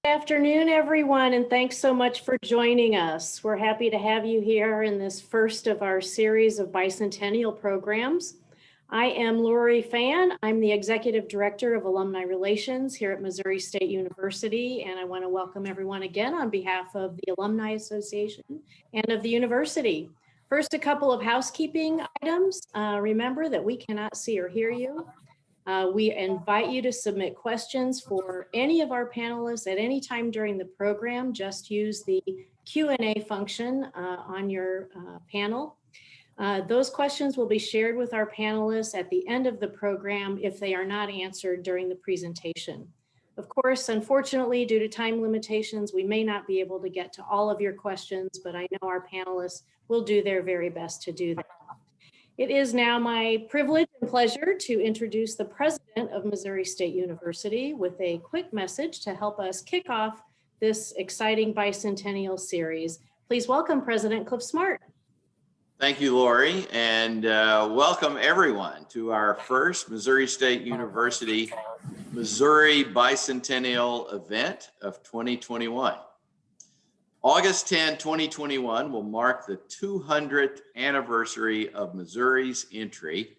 Good afternoon, everyone, and thanks so much for joining us. We're happy to have you here in this first of our series of bicentennial programs. I am Lori Fan. I'm the Executive Director of Alumni Relations here at Missouri State University, and I want to welcome everyone again on behalf of the Alumni Association and of the university. First, a couple of housekeeping items. Remember that we cannot see or hear you. We invite you to submit questions for any of our panelists at any time during the program. Just use the Q&A function on your panel. Those questions will be shared with our panelists at the end of the program if they are not answered during the presentation. Of course, unfortunately, due to time limitations, we may not be able to get to all of your questions, but I know our panelists will do their very best to do that. It is now my privilege and pleasure to introduce the president of Missouri State University with a quick message to help us kick off this exciting bicentennial series. Please welcome President Cliff Smart. Thank you, Lori, and welcome everyone to our first Missouri State University Missouri Bicentennial event of 2021. August 10, 2021 will mark the 200th anniversary of Missouri's entry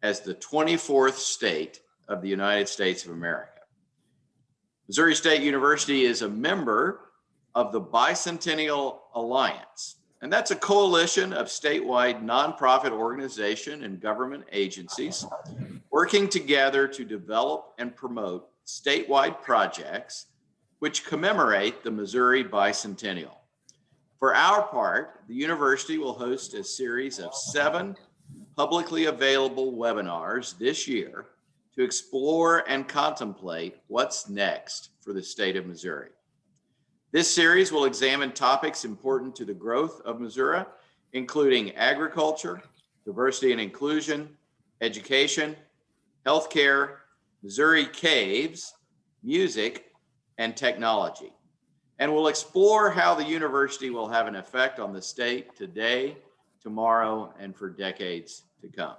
as the 24th state of the United States of America. Missouri State University is a member of the Bicentennial Alliance, and that's a coalition of statewide nonprofit organization and government agencies working together to develop and promote statewide projects which commemorate the Missouri Bicentennial. For our part, the university will host a series of 7 publicly available webinars this year to explore and contemplate what's next for the state of Missouri. This series will examine topics important to the growth of Missouri, including agriculture, diversity and inclusion, education, healthcare, Missouri caves, music, and technology, and we'll explore how the university will have an effect on the state today, tomorrow, and for decades to come.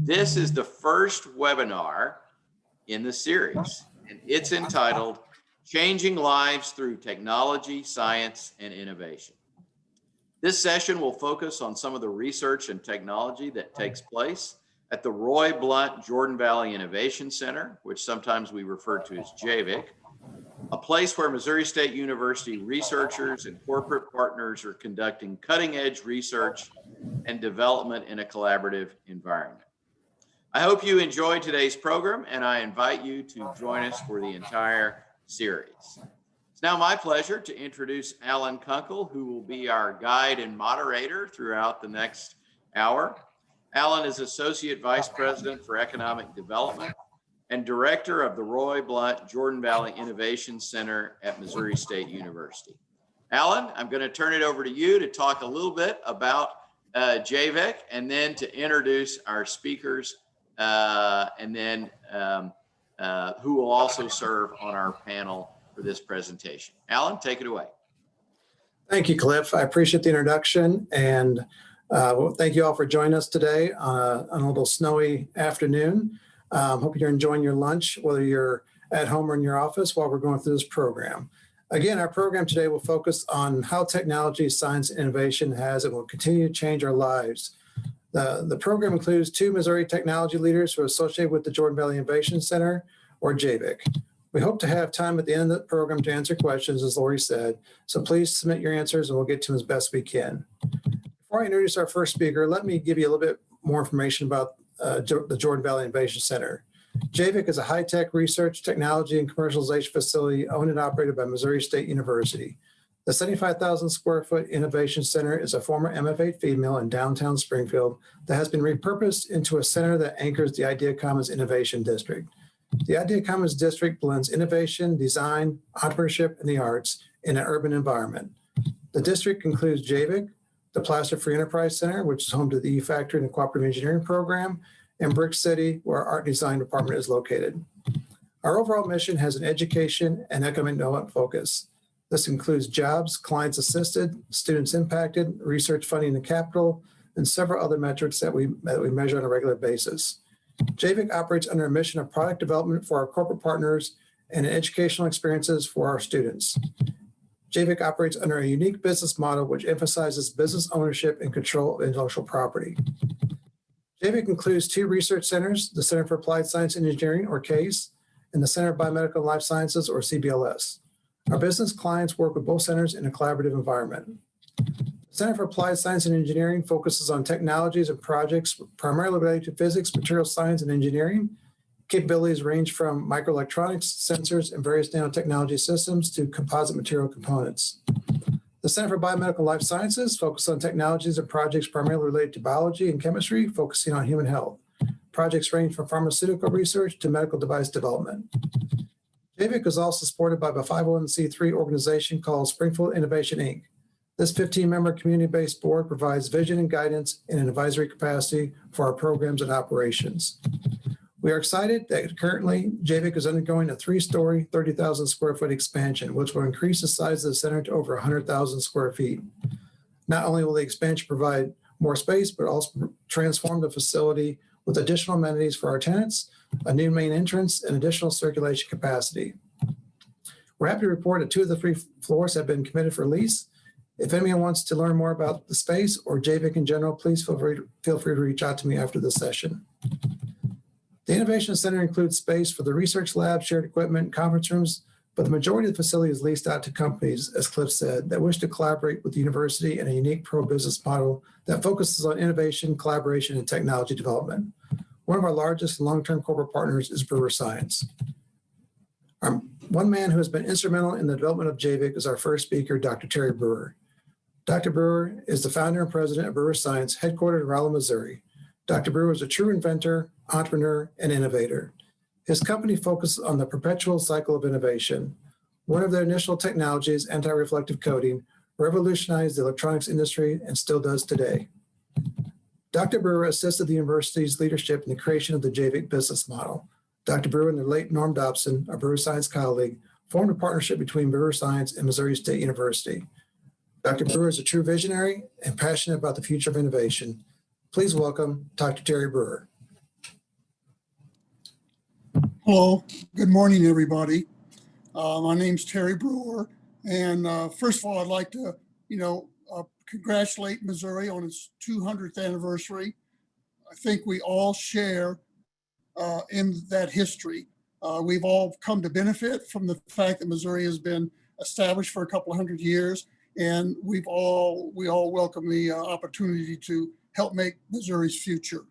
This is the first webinar in the series, and it's entitled Changing Lives Through Technology, Science, and Innovation. This session will focus on some of the research and technology that takes place at the Roy Blunt Jordan Valley Innovation Center, which sometimes we refer to as JVIC, a place where Missouri State University researchers and corporate partners are conducting cutting-edge research and development in a collaborative environment. I hope you enjoyed today's program, and I invite you to join us for the entire series. It's now my pleasure to introduce Allen Kunkel, who will be our guide and moderator throughout the next hour. Allen is Associate Vice President for Economic Development and Director of the Roy Blunt Jordan Valley Innovation Center at Missouri State University. Allen, I'm going to turn it over to you to talk a little bit about JVIC and then to introduce our speakers and then who will also serve on our panel for this presentation. Allen, take it away. Thank you, Cliff. I appreciate the introduction, and well, thank you all for joining us today on a little snowy afternoon. Hope you're enjoying your lunch, whether you're at home or in your office while we're going through this program. Again, our program today will focus on how technology, science, and innovation has and will continue to change our lives. The program includes 2 Missouri technology leaders who are associated with the Jordan Valley Innovation Center, or JVIC. We hope to have time at the end of the program to answer questions, as Lori said, so please submit your answers and we'll get to them as best we can. Before I introduce our first speaker, let me give you a little bit more information about the Jordan Valley Innovation Center. JVIC is a high-tech research, technology, and commercialization facility owned and operated by Missouri State University. The 75,000 square foot Innovation Center is a former MF8 feed mill in downtown Springfield that has been repurposed into a center that anchors the Idea Commons Innovation District. The Idea Commons District blends innovation, design, entrepreneurship, and the arts in an urban environment. The district includes JVIC, the Plaster Free Enterprise Center, which is home to the E-Factory and the Cooperative Engineering Program, and Brick City, where our Art and Design Department is located. Our overall mission has an education and economic development focus. This includes jobs, clients assisted, students impacted, research funding and capital, and several other metrics that we measure on a regular basis. JVIC operates under a mission of product development for our corporate partners and educational experiences for our students. JVIC operates under a unique business model which emphasizes business ownership and control of intellectual property. JVIC includes 2 research centers, the Center for Applied Science and Engineering, or CASE, and the Center of Biomedical and Life Sciences, or CBLS. Our business clients work with both centers in a collaborative environment. The Center for Applied Science and Engineering focuses on technologies and projects primarily related to physics, material science, and engineering. Capabilities range from microelectronics, sensors, and various nanotechnology systems to composite material components. The Center for Biomedical and Life Sciences focuses on technologies and projects primarily related to biology and chemistry, focusing on human health. Projects range from pharmaceutical research to medical device development. JVIC is also supported by a 501c3 organization called Springfield Innovation, Inc. This 15-member community-based board provides vision and guidance in an advisory capacity for our programs and operations. We are excited that currently JVIC is undergoing a 3-story, 30,000 square foot expansion, which will increase the size of the center to over 100,000 square feet. Not only will the expansion provide more space, but also transform the facility with additional amenities for our tenants, a new main entrance, and additional circulation capacity. We're happy to report that 2 of the 3 floors have been committed for lease. If anyone wants to learn more about the space or JVIC in general, please feel free to reach out to me after the session. The Innovation Center includes space for the research lab, shared equipment, conference rooms, but the majority of the facility is leased out to companies, as Cliff said, that wish to collaborate with the university in a unique pro-business model that focuses on innovation, collaboration, and technology development. One of our largest and long-term corporate partners is Brewer Science. One man who has been instrumental in the development of JVIC is our first speaker, Dr. Terry Brewer. Dr. Brewer is the founder and president of Brewer Science, headquartered in Rolla, Missouri. Dr. Brewer is a true inventor, entrepreneur, and innovator. His company focuses on the perpetual cycle of innovation. One of their initial technologies, anti-reflective coating, revolutionized the electronics industry and still does today. Dr. Brewer assisted the university's leadership in the creation of the JVIC business model. Dr. Brewer and the late Norm Dobson, a Brewer Science colleague, formed a partnership between Brewer Science and Missouri State University. Dr. Brewer is a true visionary and passionate about the future of innovation. Please welcome Dr. Terry Brewer. Hello, good morning, everybody. My name's Terry Brewer, and first of all, I'd like to, congratulate Missouri on its 200th anniversary. I think we all share in that history. We've all come to benefit from the fact that Missouri has been established for a couple of 100 years, and we all welcome the opportunity to help make Missouri's future.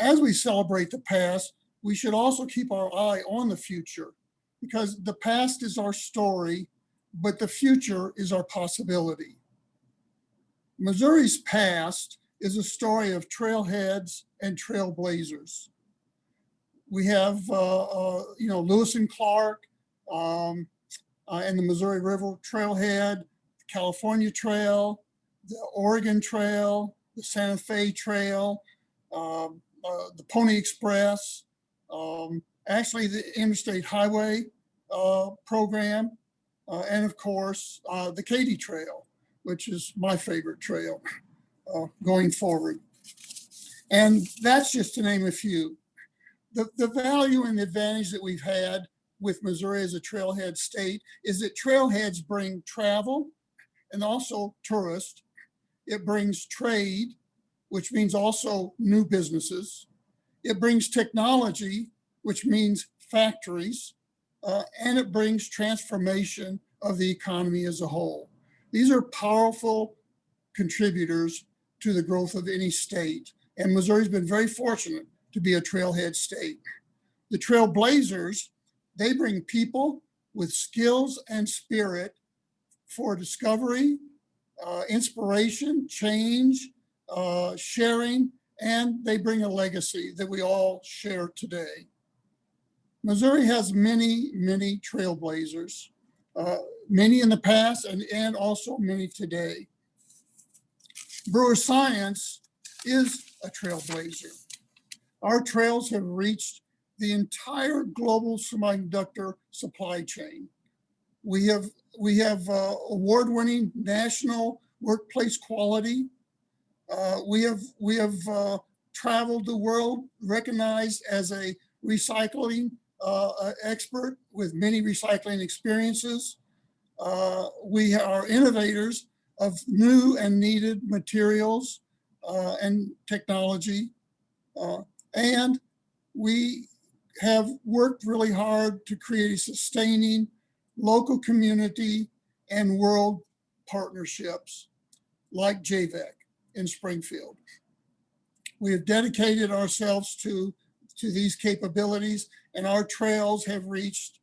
As we celebrate the past, we should also keep our eye on the future, because the past is our story, but the future is our possibility. Missouri's past is a story of trailheads and trailblazers. We have, Lewis and Clark and the Missouri River Trailhead, the California Trail, the Oregon Trail, the Santa Fe Trail, the Pony Express, actually the Interstate Highway program, and of course, the Katy Trail, which is my favorite trail going forward. And that's just to name a few. The value and advantage that we've had with Missouri as a trailhead state is that trailheads bring travel and also tourists. It brings trade, which means also new businesses. It brings technology, which means factories, and it brings transformation of the economy as a whole. These are powerful contributors to the growth of any state, and Missouri's been very fortunate to be a trailhead state. The trailblazers, they bring people with skills and spirit for discovery, inspiration, change, sharing, and they bring a legacy that we all share today. Missouri has many, many trailblazers, many in the past and also many today. Brewer Science is a trailblazer. Our trails have reached the entire global semiconductor supply chain. We have award-winning national workplace quality. We have traveled the world, recognized as a recycling expert with many recycling experiences. We are innovators of new and needed materials and technology. And we have worked really hard to create a sustaining local community and world partnerships like JVEC in Springfield. We have dedicated ourselves to these capabilities, and our trails have reached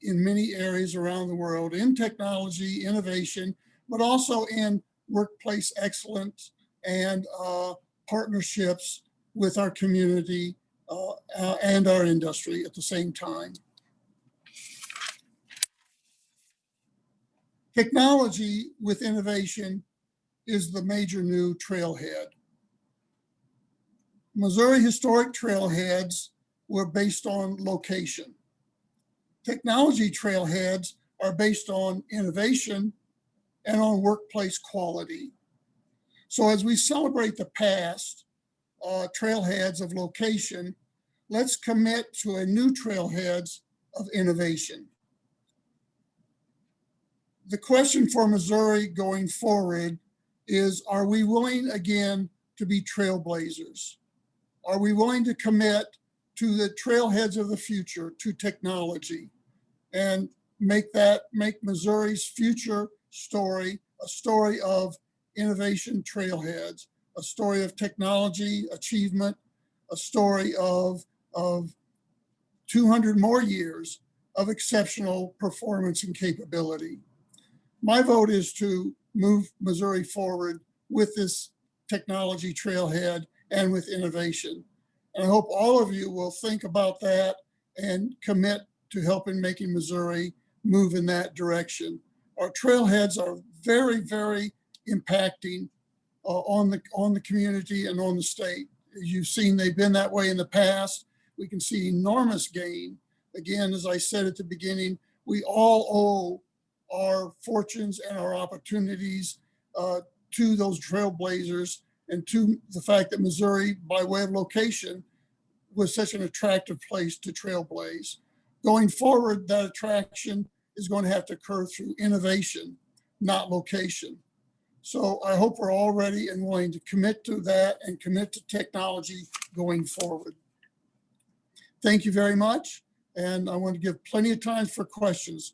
in many areas around the world in technology, innovation, but also in workplace excellence and partnerships with our community and our industry at the same time. Technology with innovation is the major new trailhead. Missouri historic trailheads were based on location. Technology trailheads are based on innovation and on workplace quality. So as we celebrate the past trailheads of location, let's commit to a new trailheads of innovation. The question for Missouri going forward is, are we willing again to be trailblazers? Are we willing to commit to the trailheads of the future, to technology, and make Missouri's future story a story of innovation trailheads, a story of technology achievement, a story of 200 more years of exceptional performance and capability. My vote is to move Missouri forward with this technology trailhead and with innovation. And I hope all of you will think about that and commit to helping making Missouri move in that direction. Our trailheads are very, very impacting on the community and on the state. As you've seen, they've been that way in the past. We can see enormous gain. Again, as I said at the beginning, we all owe our fortunes and our opportunities to those trailblazers and to the fact that Missouri, by way of location, was such an attractive place to trailblaze. Going forward, that attraction is going to have to occur through innovation, not location. So I hope we're all ready and willing to commit to that and commit to technology going forward. Thank you very much. And I want to give plenty of time for questions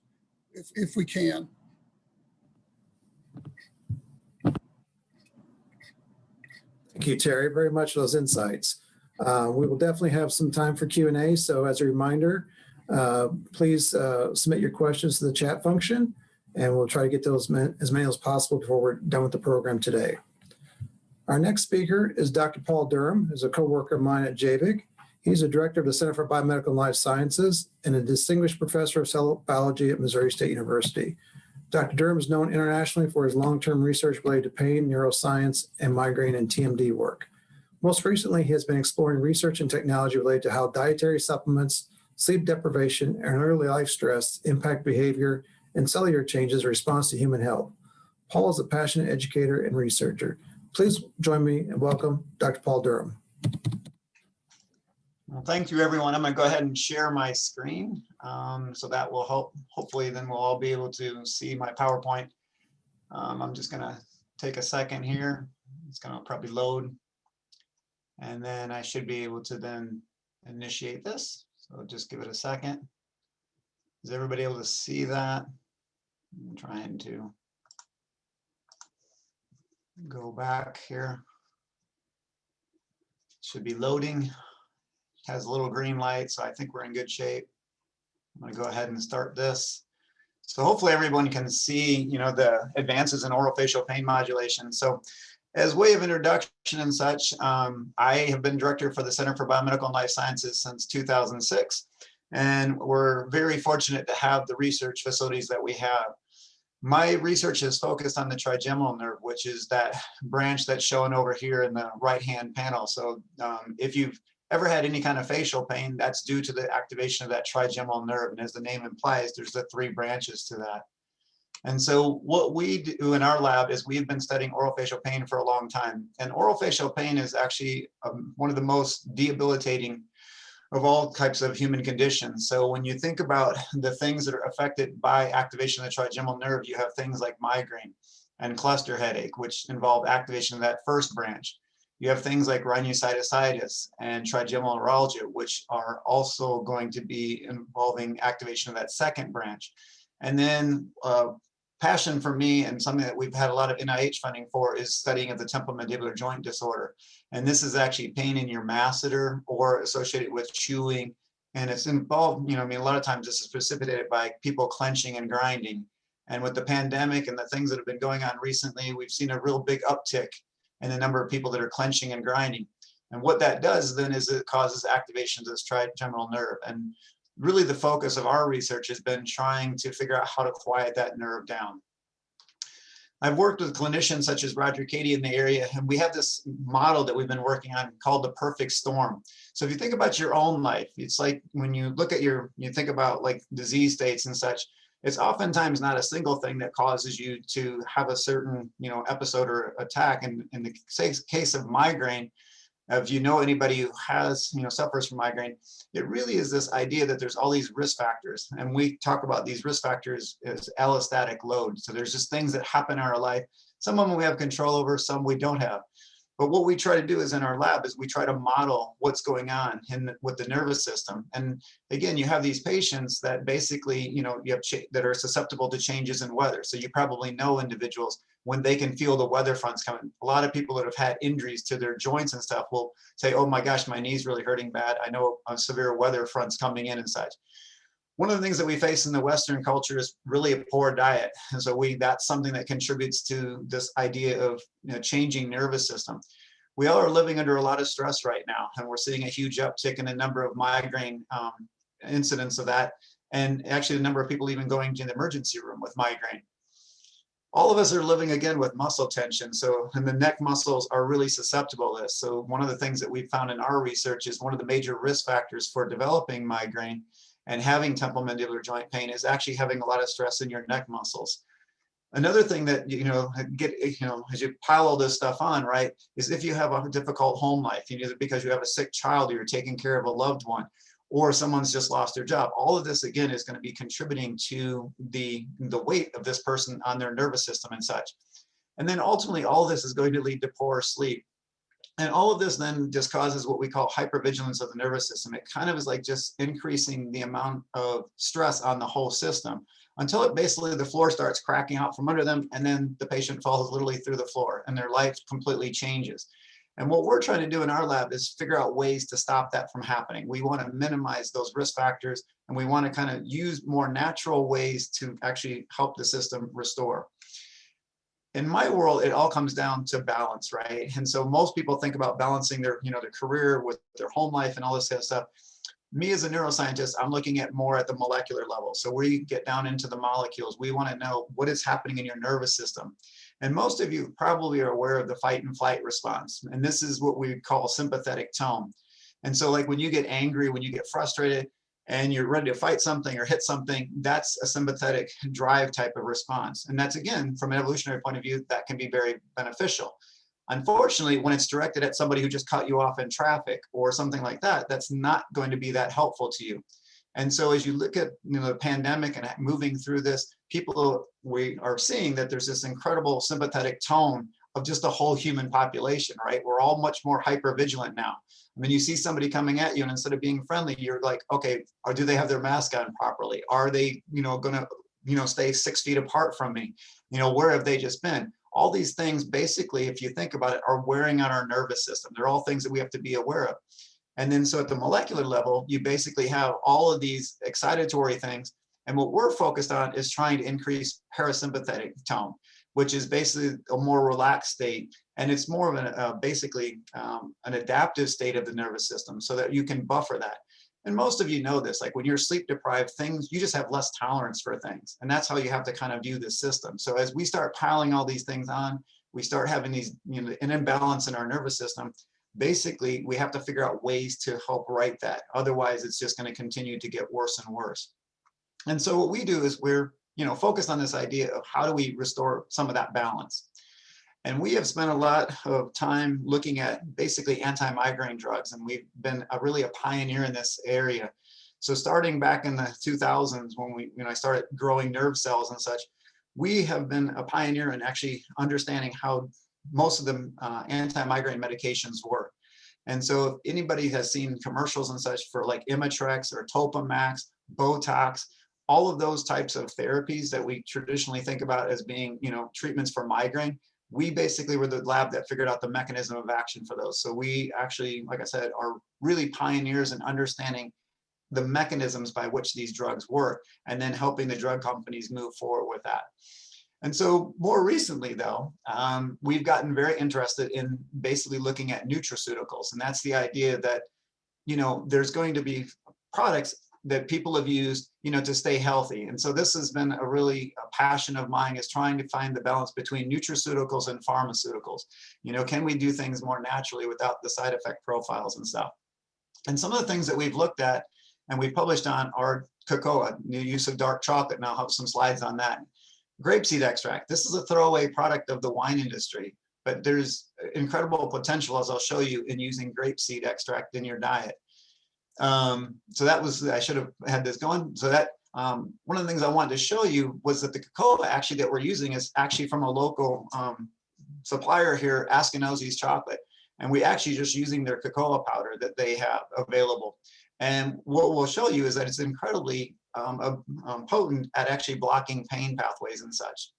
if we can. Thank you, Terry, very much for those insights. We will definitely have some time for Q&A. So as a reminder, please submit your questions to the chat function, and we'll try to get those as many as possible before we're done with the program today. Our next speaker is Dr. Paul Durham, who's a co-worker of mine at JVIC. He's a director of the Center for Biomedical and Life Sciences and a distinguished professor of cell biology at Missouri State University. Dr. Durham is known internationally for his long-term research related to pain, neuroscience, and migraine and TMD work. Most recently, he has been exploring research and technology related to how dietary supplements, sleep deprivation, and early life stress impact behavior and cellular changes in response to human health. Paul is a passionate educator and researcher. Please join me and welcome Dr. Paul Durham. Well, thank you, everyone. I'm going to go ahead and share my screen. So that will help. Hopefully, then we'll all be able to see my PowerPoint. I'm just going to take a second here. It's going to probably load. And then I should be able to then initiate this. So just give it a second. Is everybody able to see that? I'm trying to go back here. Should be loading. Has a little green light, so I think we're in good shape. I'm going to go ahead and start this. So hopefully everyone can see, you know, the advances in orofacial pain modulation. So as way of introduction and such, I have been director for the Center for Biomedical and Life Sciences since 2006. And we're very fortunate to have the research facilities that we have. My research is focused on the trigeminal nerve, which is that branch that's shown over here in the right-hand panel. So if you've ever had any kind of facial pain, that's due to the activation of that trigeminal nerve. And as the name implies, there's the 3 branches to that. And so what we do in our lab is we've been studying orofacial pain for a long time. And orofacial pain is actually one of the most debilitating of all types of human conditions. So when you think about the things that are affected by activation of the trigeminal nerve, you have things like migraine and cluster headache, which involve activation of that first branch. You have things like rhinosinusitis and trigeminal neuralgia, which are also going to be involving activation of that second branch. And then passion for me, and something that we've had a lot of NIH funding for, is studying of the temporomandibular joint disorder. And this is actually pain in your masseter or associated with chewing. And it's involved, I mean, a lot of times this is precipitated by people clenching and grinding. And with the pandemic and the things that have been going on recently, we've seen a real big uptick in the number of people that are clenching and grinding. And what that does then is it causes activation of this trigeminal nerve. And really the focus of our research has been trying to figure out how to quiet that nerve down. I've worked with clinicians such as Roger Cady in the area, and we have this model that we've been working on called the perfect storm. So if you think about your own life, it's like when you look at you think about like disease states and such, it's oftentimes not a single thing that causes you to have a certain, episode or attack. And in the case of migraine, if you know anybody who has, suffers from migraine, it really is this idea that there's all these risk factors. And we talk about these risk factors as allostatic load. So there's just things that happen in our life. Some of them we have control over, some we don't have. But what we try to do is in our lab is we try to model what's going on with the nervous system. And again, you have these patients that basically, you have that are susceptible to changes in weather. So you probably know individuals when they can feel the weather fronts coming. A lot of people that have had injuries to their joints and stuff will say, oh my gosh, my knee's really hurting bad. I know a severe weather front's coming in and such. One of the things that we face in the Western culture is really a poor diet. And so that's something that contributes to this idea of changing nervous system. We all are living under a lot of stress right now, and we're seeing a huge uptick in the number of migraine incidents of that. And actually the number of people even going to the emergency room with migraine. All of us are living again with muscle tension. And the neck muscles are really susceptible to this. So one of the things that we found in our research is one of the major risk factors for developing migraine and having temporomandibular joint pain is actually having a lot of stress in your neck muscles. Another thing that, as you pile all this stuff on, right, is if you have a difficult home life, either because you have a sick child or you're taking care of a loved one, or someone's just lost their job, all of this again is going to be contributing to the weight of this person on their nervous system and such. And then ultimately, all of this is going to lead to poor sleep. And all of this then just causes what we call hypervigilance of the nervous system. It kind of is like just increasing the amount of stress on the whole system until it basically the floor starts cracking out from under them, and then the patient falls literally through the floor and their life completely changes. And what we're trying to do in our lab is figure out ways to stop that from happening. We want to minimize those risk factors, and we want to kind of use more natural ways to actually help the system restore. In my world, it all comes down to balance, right? And so most people think about balancing their, their career with their home life and all this kind of stuff. Me as a neuroscientist, I'm looking at more at the molecular level. So we get down into the molecules. We want to know what is happening in your nervous system. And most of you probably are aware of the fight and flight response. And this is what we call sympathetic tone. And so like when you get angry, when you get frustrated, and you're ready to fight something or hit something, that's a sympathetic drive type of response. And that's, again, from an evolutionary point of view, that can be very beneficial. Unfortunately, when it's directed at somebody who just cut you off in traffic or something like that, that's not going to be that helpful to you. And so as you look at the pandemic and moving through this, we are seeing that there's this incredible sympathetic tone of just the whole human population, right? We're all much more hyper vigilant now. I mean, you see somebody coming at you, and instead of being friendly, you're like, okay, or do they have their mask on properly? Are they, gonna, stay 6 feet apart from me? Where have they just been? All these things, basically, if you think about it, are wearing on our nervous system. They're all things that we have to be aware of. And then so at the molecular level, you basically have all of these excitatory things. And what we're focused on is trying to increase parasympathetic tone, which is basically a more relaxed state. And it's more of an adaptive state of the nervous system so that you can buffer that. And most of you know this, like when you're sleep deprived, you just have less tolerance for things. And that's how you have to kind of view the system. So as we start piling all these things on, we start having these, an imbalance in our nervous system. Basically, we have to figure out ways to help right that. Otherwise, it's just going to continue to get worse and worse. And so what we do is we're focused on this idea of how do we restore some of that balance. And we have spent a lot of time looking at basically anti-migraine drugs, and we've been really a pioneer in this area. So starting back in the 2000s, when I started growing nerve cells and such, we have been a pioneer in actually understanding how most of the anti-migraine medications work. And so if anybody has seen commercials and such for like Imitrex or Topamax, Botox, all of those types of therapies that we traditionally think about as being, treatments for migraine, we basically were the lab that figured out the mechanism of action for those. So we actually, like I said, are really pioneers in understanding the mechanisms by which these drugs work, and then helping the drug companies move forward with that. And so more recently, though, we've gotten very interested in basically looking at nutraceuticals. And that's the idea that, there's going to be products that people have used, to stay healthy. And so this has been a passion of mine, is trying to find the balance between nutraceuticals and pharmaceuticals. Can we do things more naturally without the side effect profiles and stuff? And some of the things that we've looked at and we've published on are cocoa, the use of dark chocolate, and I'll have some slides on that. Grapeseed extract. This is a throwaway product of the wine industry, but there's incredible potential, as I'll show you, in using grapeseed extract in your diet. So that was, I should have had this going. So that one of the things I wanted to show you was that the cocoa actually that we're using is actually from a local supplier here, Askenosi's Chocolate. And we actually just using their cocoa powder that they have available. And what we'll show you is that it's incredibly potent at actually blocking pain pathways and such.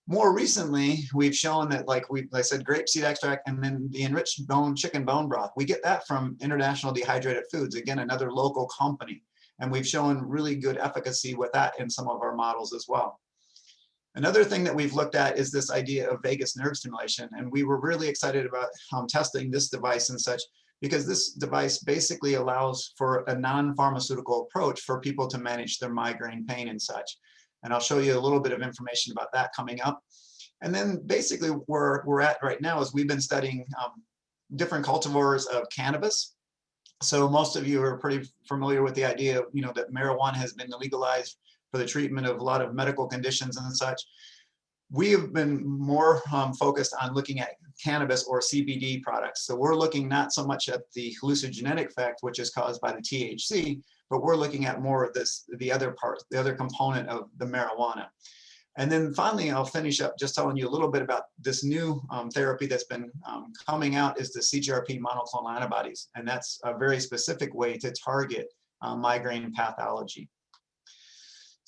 More recently, we've shown that, like I said, grapeseed extract and then the enriched chicken bone broth, we get that from International Dehydrated Foods, again, another local company. And we've shown really good efficacy with that in some of our models as well. Another thing that we've looked at is this idea of vagus nerve stimulation. And we were really excited about testing this device and such, because this device basically allows for a non-pharmaceutical approach for people to manage their migraine pain and such. And I'll show you a little bit of information about that coming up. And then basically where we're at right now is we've been studying different cultivars of cannabis. So most of you are pretty familiar with the idea of, that marijuana has been legalized for the treatment of a lot of medical conditions and such. We have been more focused on looking at cannabis or CBD products. So we're looking not so much at the hallucinogenic effect, which is caused by the THC, but we're looking at more of the other component of the marijuana. And then finally, I'll finish up just telling you a little bit about this new therapy that's been coming out, is the CGRP monoclonal antibodies. And that's a very specific way to target migraine pathology.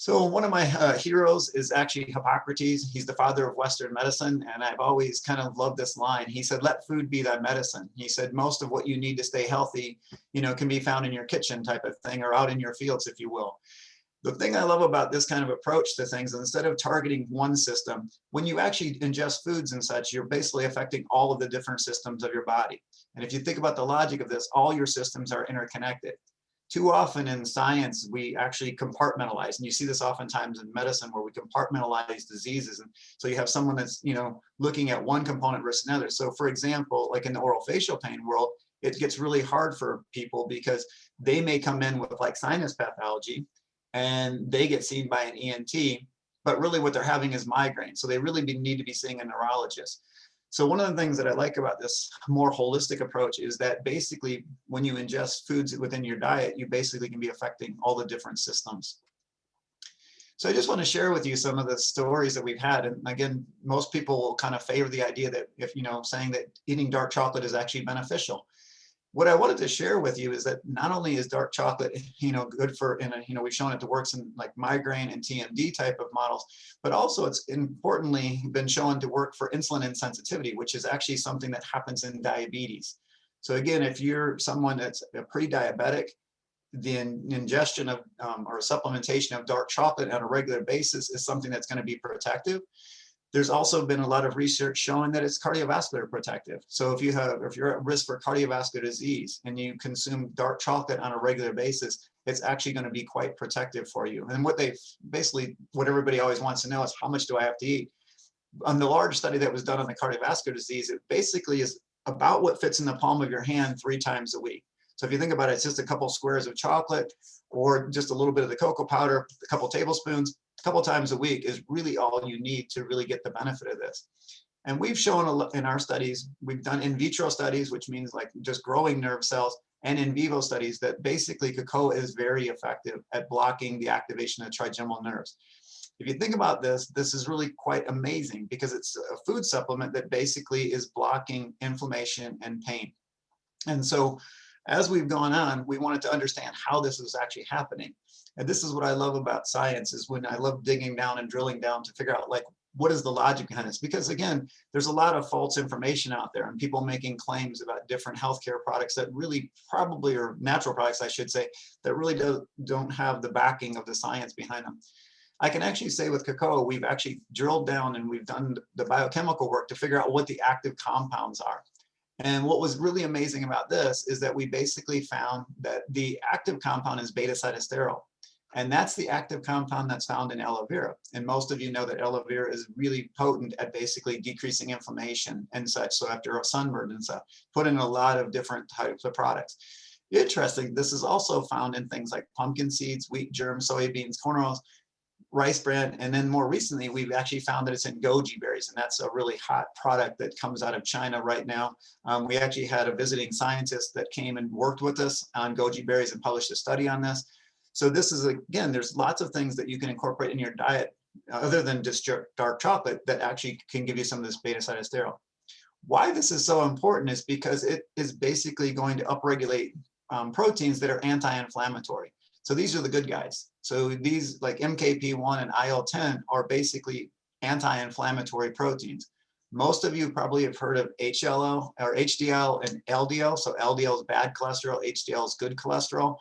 So one of my heroes is actually Hippocrates. He's the father of Western medicine. And I've always kind of loved this line. He said, "Let food be thy medicine." He said, most of what you need to stay healthy, can be found in your kitchen type of thing, or out in your fields, if you will. The thing I love about this kind of approach to things, instead of targeting one system, when you actually ingest foods and such, you're basically affecting all of the different systems of your body. And if you think about the logic of this, all your systems are interconnected. Too often in science, we actually compartmentalize, and you see this oftentimes in medicine where we compartmentalize diseases. And so you have someone that's, looking at one component versus another. So for example, like in the oral facial pain world, it gets really hard for people because they may come in with like sinus pathology and they get seen by an ENT, but really what they're having is migraine. So they really need to be seeing a neurologist. So one of the things that I like about this more holistic approach is that basically when you ingest foods within your diet, you basically can be affecting all the different systems. So I just want to share with you some of the stories that we've had. And again, most people will kind of favor the idea that if, saying that eating dark chocolate is actually beneficial. What I wanted to share with you is that not only is dark chocolate, good for, we've shown it works in like migraine and TMD type of models, but also it's importantly been shown to work for insulin insensitivity, which is actually something that happens in diabetes. So again, if you're someone that's a pre-diabetic, the ingestion of or supplementation of dark chocolate on a regular basis is something that's going to be protective. There's also been a lot of research showing that it's cardiovascular protective. So if you're at risk for cardiovascular disease and you consume dark chocolate on a regular basis, it's actually going to be quite protective for you. And what everybody always wants to know is, how much do I have to eat? On the large study that was done on the cardiovascular disease, it basically is about what fits in the palm of your hand 3 times a week. So if you think about it, it's just a couple squares of chocolate or just a little bit of the cocoa powder, a couple tablespoons, a couple times a week is really all you need to really get the benefit of this. And we've shown in our studies, we've done in vitro studies, which means like just growing nerve cells, and in vivo studies, that basically cocoa is very effective at blocking the activation of trigeminal nerves. If you think about this, this is really quite amazing because it's a food supplement that basically is blocking inflammation and pain. And so as we've gone on, we wanted to understand how this is actually happening. And this is what I love about science, is when I love digging down and drilling down to figure out like, what is the logic behind this? Because again, there's a lot of false information out there and people making claims about different healthcare products that really probably, or natural products, I should say, that really don't have the backing of the science behind them. I can actually say with cocoa, we've actually drilled down and we've done the biochemical work to figure out what the active compounds are. And what was really amazing about this is that we basically found that the active compound is beta-cytosterol. And that's the active compound that's found in aloe vera. And most of you know that aloe vera is really potent at basically decreasing inflammation and such. So after a sunburn and stuff, put in a lot of different types of products. Interesting, this is also found in things like pumpkin seeds, wheat germ, soybeans, corn oils, rice bran, and then more recently we've actually found that it's in goji berries, and that's a really hot product that comes out of China right now. We actually had a visiting scientist that came and worked with us on goji berries and published a study on this. So this is, again, there's lots of things that you can incorporate in your diet other than just dark chocolate that actually can give you some of this beta-cytosterol. Why this is so important is because it is basically going to upregulate proteins that are anti-inflammatory. So these are the good guys. So these like MKP1 and IL-10 are basically anti-inflammatory proteins. Most of you probably have heard of HLO or HDL and LDL. So LDL is bad cholesterol, HDL is good cholesterol.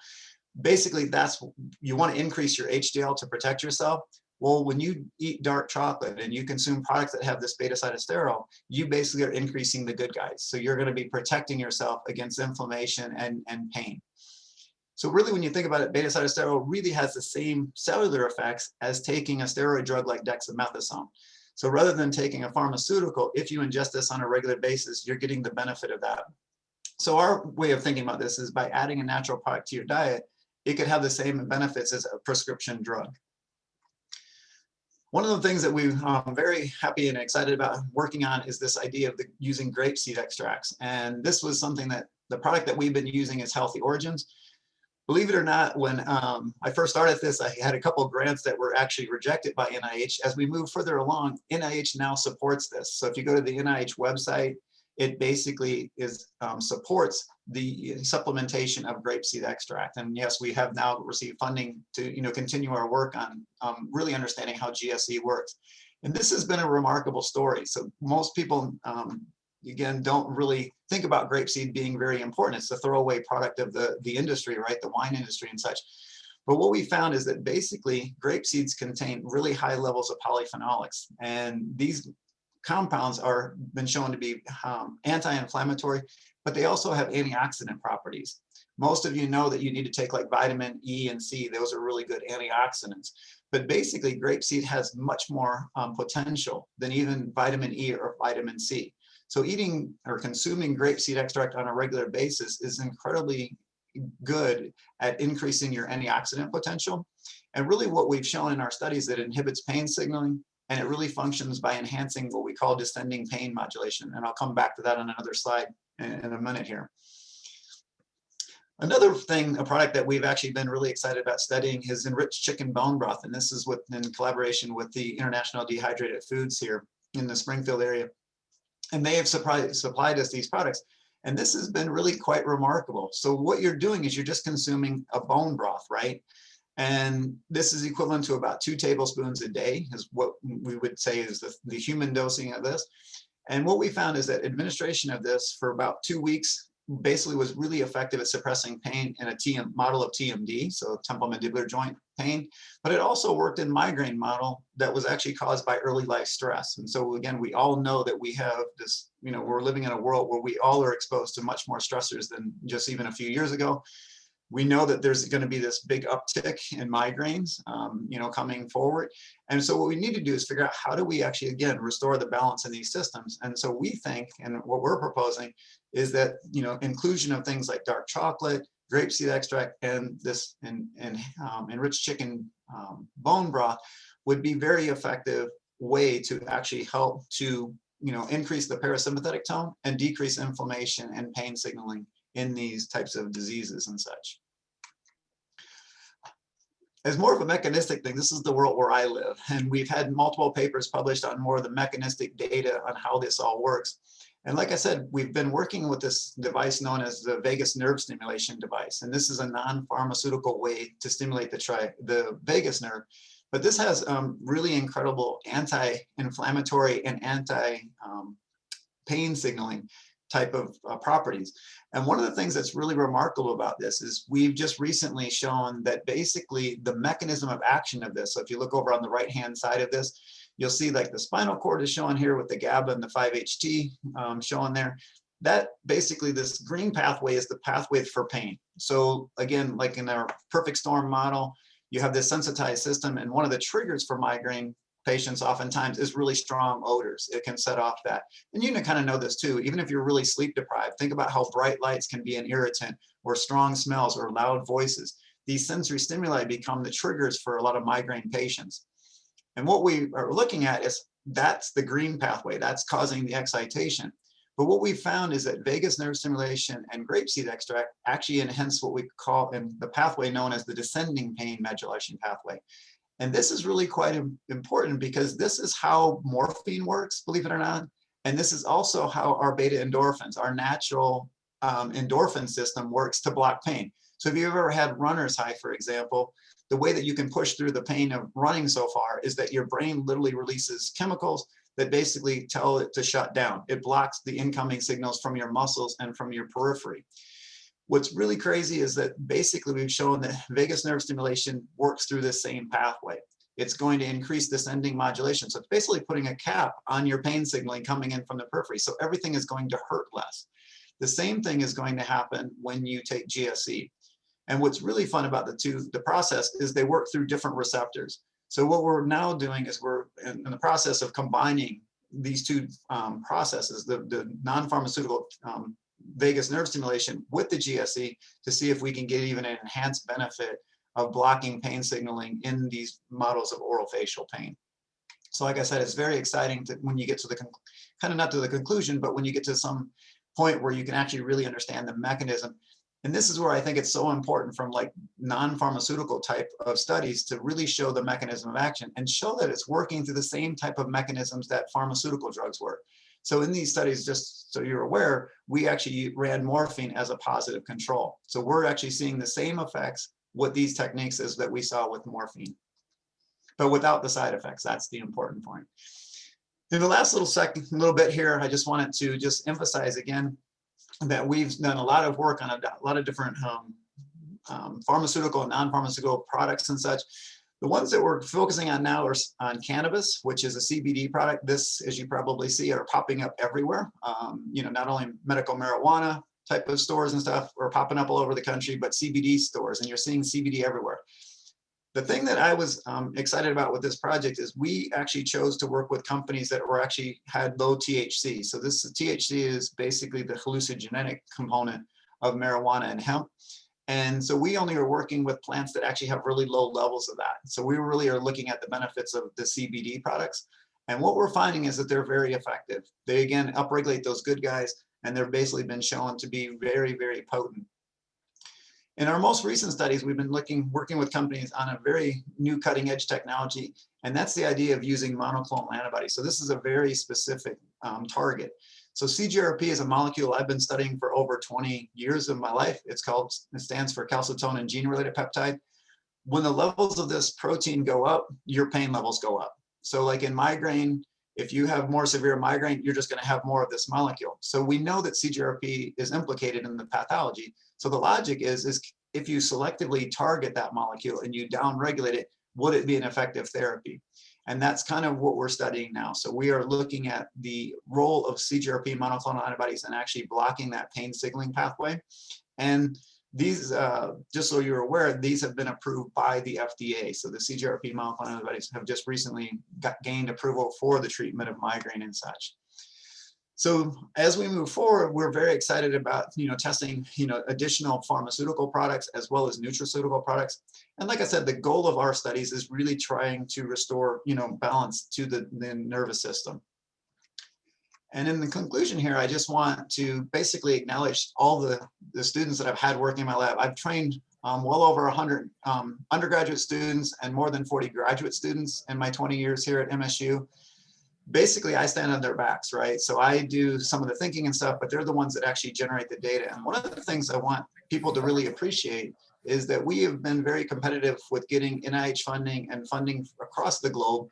Basically, that's, you want to increase your HDL to protect yourself. Well, when you eat dark chocolate and you consume products that have this beta-cytosterol, you basically are increasing the good guys. So you're going to be protecting yourself against inflammation and pain. So really, when you think about it, beta-cytosterol really has the same cellular effects as taking a steroid drug like dexamethasone. So rather than taking a pharmaceutical, if you ingest this on a regular basis, you're getting the benefit of that. So our way of thinking about this is by adding a natural product to your diet, it could have the same benefits as a prescription drug. One of the things that I'm very happy and excited about working on is this idea of using grapeseed extracts. And this was something that the product that we've been using is Healthy Origins. Believe it or not, when I first started this, I had a couple of grants that were actually rejected by NIH. As we move further along, NIH now supports this. So if you go to the NIH website, it basically supports the supplementation of grapeseed extract. And yes, we have now received funding to continue our work on really understanding how GSE works. And this has been a remarkable story. So most people, again, don't really think about grapeseed being very important. It's the throwaway product of the industry, right? The wine industry and such. But what we found is that basically grape seeds contain really high levels of polyphenolics. And these compounds are been shown to be anti-inflammatory, but they also have antioxidant properties. Most of you know that you need to take like vitamin E and C. Those are really good antioxidants. But basically, grapeseed has much more potential than even vitamin E or vitamin C. So eating or consuming grapeseed extract on a regular basis is incredibly good at increasing your antioxidant potential. And really what we've shown in our studies that it inhibits pain signaling, and it really functions by enhancing what we call descending pain modulation. And I'll come back to that on another slide in a minute here. Another thing, a product that we've actually been really excited about studying is enriched chicken bone broth. And this is in collaboration with the International Dehydrated Foods here in the Springfield area. And they have supplied us these products. And this has been really quite remarkable. So what you're doing is you're just consuming a bone broth, right? And this is equivalent to about 2 tablespoons a day is what we would say is the human dosing of this. And what we found is that administration of this for about 2 weeks basically was really effective at suppressing pain in a model of TMD, so temporomandibular joint pain, but it also worked in migraine model that was actually caused by early life stress. And so again, we all know that we have this, we're living in a world where we all are exposed to much more stressors than just even a few years ago. We know that there's going to be this big uptick in migraines, coming forward. And so what we need to do is figure out how do we actually, again, restore the balance in these systems. And so we think, and what we're proposing is that, inclusion of things like dark chocolate, grapeseed extract, and this enriched chicken bone broth would be very effective way to actually help to increase the parasympathetic tone and decrease inflammation and pain signaling in these types of diseases and such. As more of a mechanistic thing, this is the world where I live, and we've had multiple papers published on more of the mechanistic data on how this all works. And like I said, we've been working with this device known as the vagus nerve stimulation device, and this is a non-pharmaceutical way to stimulate the vagus nerve. But this has really incredible anti-inflammatory and anti-pain signaling type of properties. And one of the things that's really remarkable about this is we've just recently shown that basically the mechanism of action of this, so if you look over on the right-hand side of this, you'll see like the spinal cord is shown here with the GABA and the 5-HT shown there. That basically, this green pathway is the pathway for pain. So again, like in our perfect storm model, you have this sensitized system, and one of the triggers for migraine patients oftentimes is really strong odors. It can set off that. And you can kind of know this too, even if you're really sleep deprived, think about how bright lights can be an irritant, or strong smells or loud voices. These sensory stimuli become the triggers for a lot of migraine patients. And what we are looking at is that's the green pathway, that's causing the excitation. But what we found is that vagus nerve stimulation and grapeseed extract actually enhance what we call in the pathway known as the descending pain modulation pathway. And this is really quite important because this is how morphine works, believe it or not. And this is also how our beta endorphins, our natural endorphin system, works to block pain. So if you've ever had runner's high, for example, the way that you can push through the pain of running so far is that your brain literally releases chemicals that basically tell it to shut down. It blocks the incoming signals from your muscles and from your periphery. What's really crazy is that basically we've shown that vagus nerve stimulation works through this same pathway. It's going to increase descending modulation. So it's basically putting a cap on your pain signaling coming in from the periphery. So everything is going to hurt less. The same thing is going to happen when you take GSE. And what's really fun about the process is they work through different receptors. So what we're now doing is we're in the process of combining these two processes, the non-pharmaceutical vagus nerve stimulation with the GSE, to see if we can get even an enhanced benefit of blocking pain signaling in these models of orofacial pain. So like I said, it's very exciting when you get to the, kind of not to the conclusion, but when you get to some point where you can actually really understand the mechanism. And this is where I think it's so important from like non-pharmaceutical type of studies to really show the mechanism of action and show that it's working through the same type of mechanisms that pharmaceutical drugs work. So in these studies, just so you're aware, we actually ran morphine as a positive control. So we're actually seeing the same effects with these techniques as that we saw with morphine, but without the side effects. That's the important point. In the last little bit here, I just wanted to just emphasize again that we've done a lot of work on a lot of different pharmaceutical and non-pharmaceutical products and such. The ones that we're focusing on now are on cannabis, which is a CBD product. This, as you probably see, are popping up everywhere. Not only medical marijuana type of stores and stuff are popping up all over the country, but CBD stores, and you're seeing CBD everywhere. The thing that I was excited about with this project is we actually chose to work with companies that were actually had low THC. So this THC is basically the hallucinogenic component of marijuana and hemp. And so we only are working with plants that actually have really low levels of that. So we really are looking at the benefits of the CBD products. And what we're finding is that they're very effective. They, again, upregulate those good guys, and they've basically been shown to be very, very potent. In our most recent studies, we've been working with companies on a very new cutting edge technology, and that's the idea of using monoclonal antibodies. So this is a very specific target. So CGRP is a molecule I've been studying for over 20 years of my life. It stands for calcitonin gene-related peptide. When the levels of this protein go up, your pain levels go up. So like in migraine, if you have more severe migraine, you're just going to have more of this molecule. So we know that CGRP is implicated in the pathology. So the logic is if you selectively target that molecule and you downregulate it, would it be an effective therapy? And that's kind of what we're studying now. So we are looking at the role of CGRP monoclonal antibodies and actually blocking that pain signaling pathway. And these, just so you're aware, these have been approved by the FDA. So the CGRP monoclonal antibodies have just recently gained approval for the treatment of migraine and such. So as we move forward, we're very excited about testing additional pharmaceutical products as well as nutraceutical products. And like I said, the goal of our studies is really trying to restore balance to the nervous system. And in the conclusion here, I just want to basically acknowledge all the students that I've had working in my lab. I've trained well over 100 undergraduate students and more than 40 graduate students in my 20 years here at MSU. Basically, I stand on their backs, right? So I do some of the thinking and stuff, but they're the ones that actually generate the data. And one of the things I want people to really appreciate is that we have been very competitive with getting NIH funding and funding across the globe,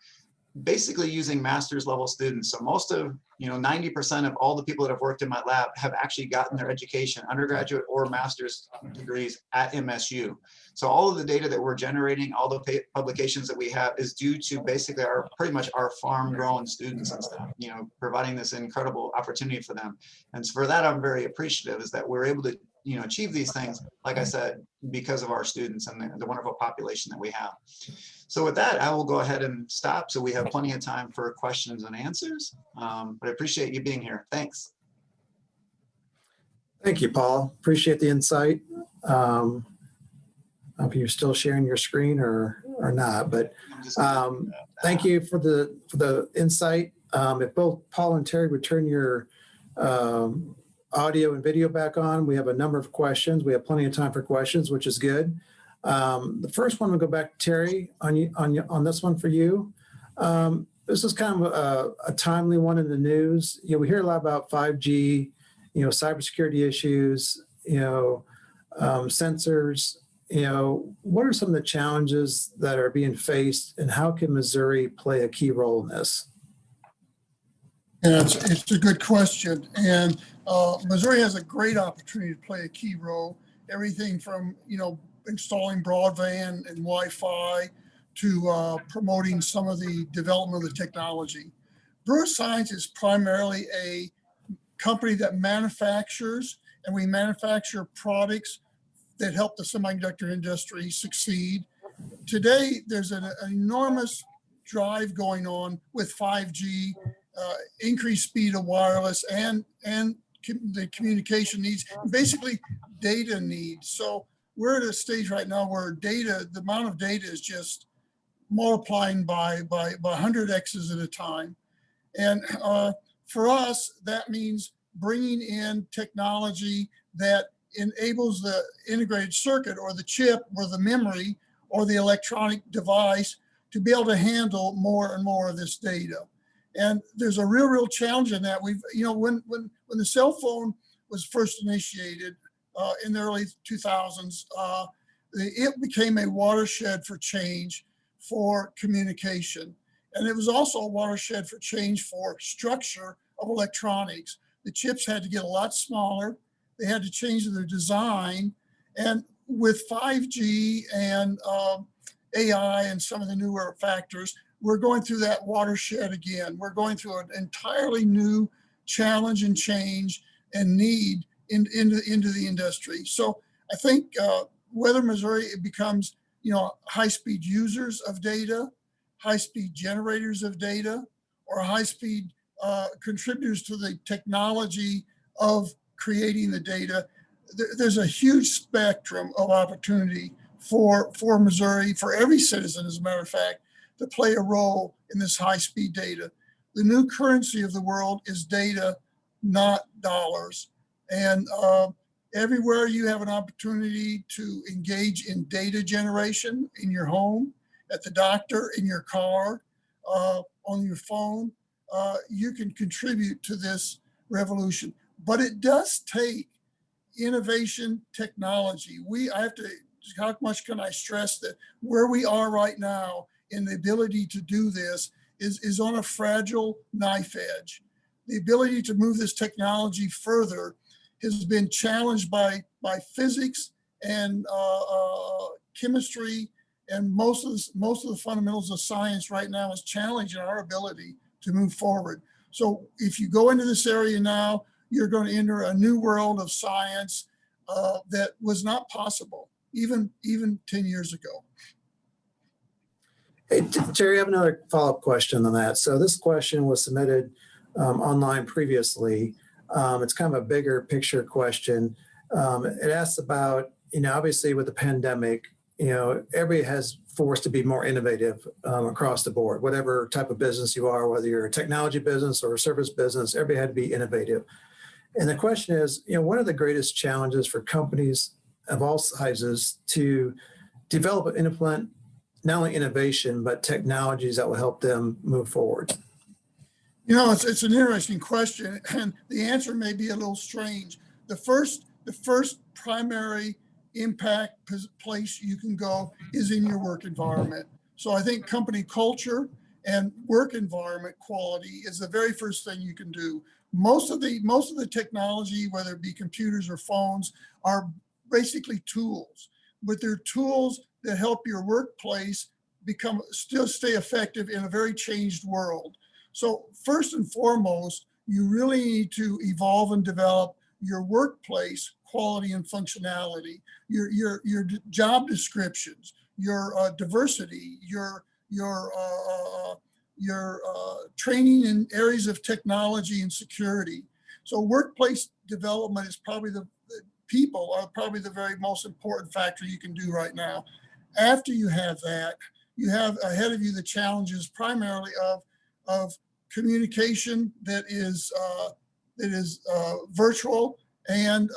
basically using master's level students. So most of, 90% of all the people that have worked in my lab have actually gotten their education, undergraduate or master's degrees at MSU. So all of the data that we're generating, all the publications that we have is due to basically pretty much our farm grown students and stuff, providing this incredible opportunity for them. And so for that, I'm very appreciative, is that we're able to, achieve these things, like I said, because of our students and the wonderful population that we have. So with that, I will go ahead and stop so we have plenty of time for questions and answers. But I appreciate you being here. Thanks. Thank you, Paul. Appreciate the insight. I hope you're still sharing your screen or not, but thank you for the insight. If both Paul and Terry would turn your audio and video back on, we have a number of questions. We have plenty of time for questions, which is good. The first one, we'll go back to Terry on this one for you. This is kind of a timely one in the news. We hear a lot about 5G, cybersecurity issues, sensors. What are some of the challenges that are being faced, and how can Missouri play a key role in this? Yeah, it's a good question. And Missouri has a great opportunity to play a key role. Everything from, installing broadband and Wi-Fi to promoting some of the development of the technology. Brewer Science is primarily a company that manufactures, and we manufacture products that help the semiconductor industry succeed. Today, there's an enormous drive going on with 5G, increased speed of wireless, and the communication needs, basically data needs. So we're at a stage right now where the amount of data is just multiplying by 100x's at a time. And for us, that means bringing in technology that enables the integrated circuit or the chip or the memory or the electronic device to be able to handle more and more of this data. And there's a real challenge in that. We've, when the cell phone was first initiated in the early 2000s, it became a watershed for change for communication. And it was also a watershed for change for structure of electronics. The chips had to get a lot smaller. They had to change their design. And with 5G and AI and some of the newer factors, we're going through that watershed again. We're going through an entirely new challenge and change and need into the industry. So I think whether Missouri becomes, high-speed users of data, high-speed generators of data, or high-speed contributors to the technology of creating the data, there's a huge spectrum of opportunity for Missouri, for every citizen, as a matter of fact, to play a role in this high-speed data. The new currency of the world is data, not dollars. And everywhere you have an opportunity to engage in data generation, in your home, at the doctor, in your car, on your phone, you can contribute to this revolution. But it does take innovation technology. How much can I stress that where we are right now in the ability to do this is on a fragile knife edge. The ability to move this technology further has been challenged by physics and chemistry, and most of the fundamentals of science right now is challenging our ability to move forward. So if you go into this area now, you're going to enter a new world of science that was not possible even 10 years ago. Hey, Terry, I have another follow-up question on that. So this question was submitted online previously. It's kind of a bigger picture question. It asks about, obviously with the pandemic, everybody has forced to be more innovative across the board, whatever type of business you are, whether you're a technology business or a service business, everybody had to be innovative. And the question is, one of the greatest challenges for companies of all sizes to develop and implement not only innovation, but technologies that will help them move forward? It's an interesting question, and the answer may be a little strange. The first primary impact place you can go is in your work environment. So I think company culture and work environment quality is the very first thing you can do. Most of the technology, whether it be computers or phones, are basically tools, but they're tools that help your workplace still stay effective in a very changed world. So first and foremost, you really need to evolve and develop your workplace quality and functionality, your job descriptions, your diversity, your training in areas of technology and security. So workplace development is probably the people are probably the very most important factor you can do right now. After you have that, you have ahead of you the challenges primarily of communication that is virtual, and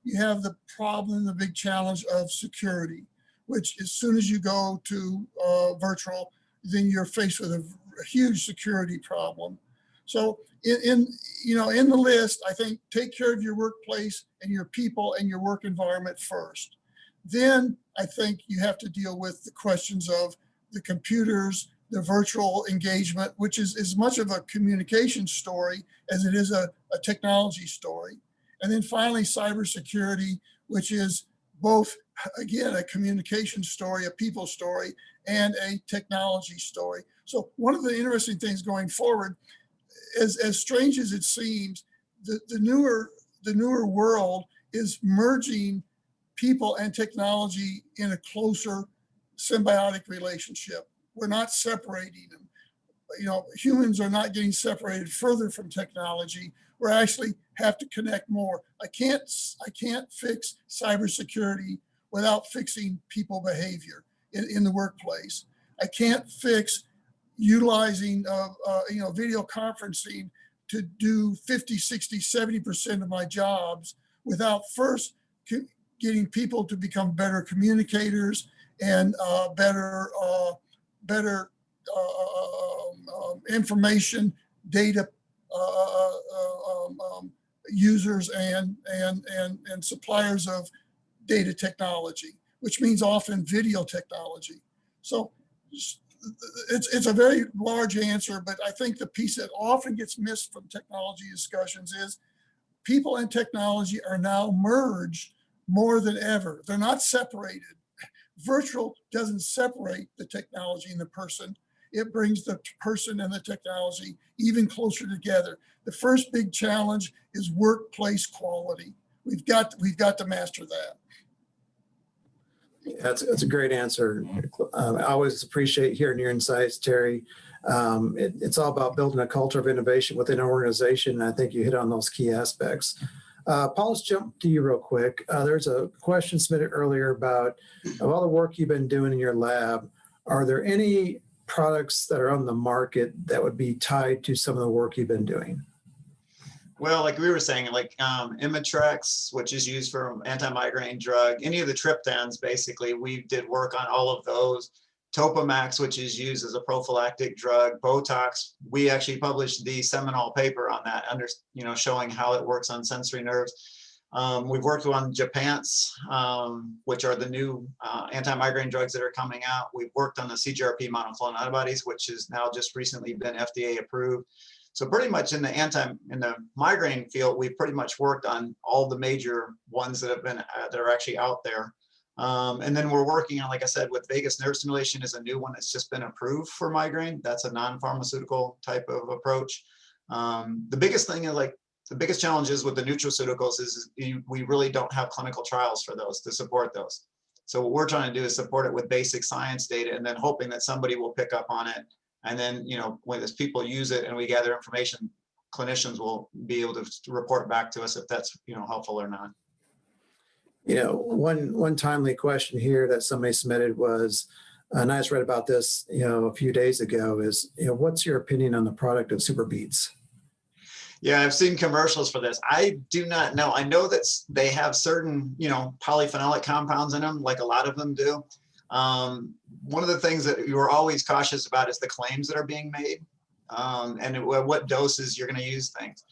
you have the big challenge of security, which as soon as you go to virtual, then you're faced with a huge security problem. So in the list, I think take care of your workplace and your people and your work environment first. Then I think you have to deal with the questions of the computers, the virtual engagement, which is as much of a communication story as it is a technology story. And then finally, cybersecurity, which is both, again, a communication story, a people story, and a technology story. So one of the interesting things going forward, as strange as it seems, the newer world is merging people and technology in a closer symbiotic relationship. We're not separating them. Humans are not getting separated further from technology. We're actually have to connect more. I can't fix cybersecurity without fixing people behavior in the workplace. I can't fix utilizing video conferencing to do 50, 60, 70% of my jobs without first getting people to become better communicators and better information data users and suppliers of data technology, which means often video technology. So it's a very large answer, but I think the piece that often gets missed from technology discussions is people and technology are now merged more than ever. They're not separated. Virtual doesn't separate the technology and the person. It brings the person and the technology even closer together. The first big challenge is workplace quality. We've got to master that. That's a great answer. I always appreciate hearing your insights, Terry. It's all about building a culture of innovation within an organization. And I think you hit on those key aspects. Paul, let's jump to you real quick. There's a question submitted earlier about of all the work you've been doing in your lab, are there any products that are on the market that would be tied to some of the work you've been doing? Well, like we were saying, like Imitrex, which is used for anti-migraine drug, any of the triptans, basically, we did work on all of those. Topamax, which is used as a prophylactic drug, Botox. We actually published the seminal paper on that, showing how it works on sensory nerves. We've worked on Japants, which are the new anti-migraine drugs that are coming out. We've worked on the CGRP monoclonal antibodies, which has now just recently been FDA approved. So pretty much in the migraine field, we've pretty much worked on all the major ones that have been that are actually out there. And then we're working on, like I said, with vagus nerve stimulation is a new one that's just been approved for migraine. That's a non-pharmaceutical type of approach. The biggest thing is the biggest challenges with the nutraceuticals is we really don't have clinical trials for those to support those. So what we're trying to do is support it with basic science data and then hoping that somebody will pick up on it. And then, when as people use it and we gather information, clinicians will be able to report back to us if that's, helpful or not. One timely question here that somebody submitted was, and I just read about this, a few days ago, is, what's your opinion on the product of Super Beets? Yeah, I've seen commercials for this. I do not know. I know that they have certain, polyphenolic compounds in them, like a lot of them do. One of the things that you're always cautious about is the claims that are being made, and at what doses you're going to use things.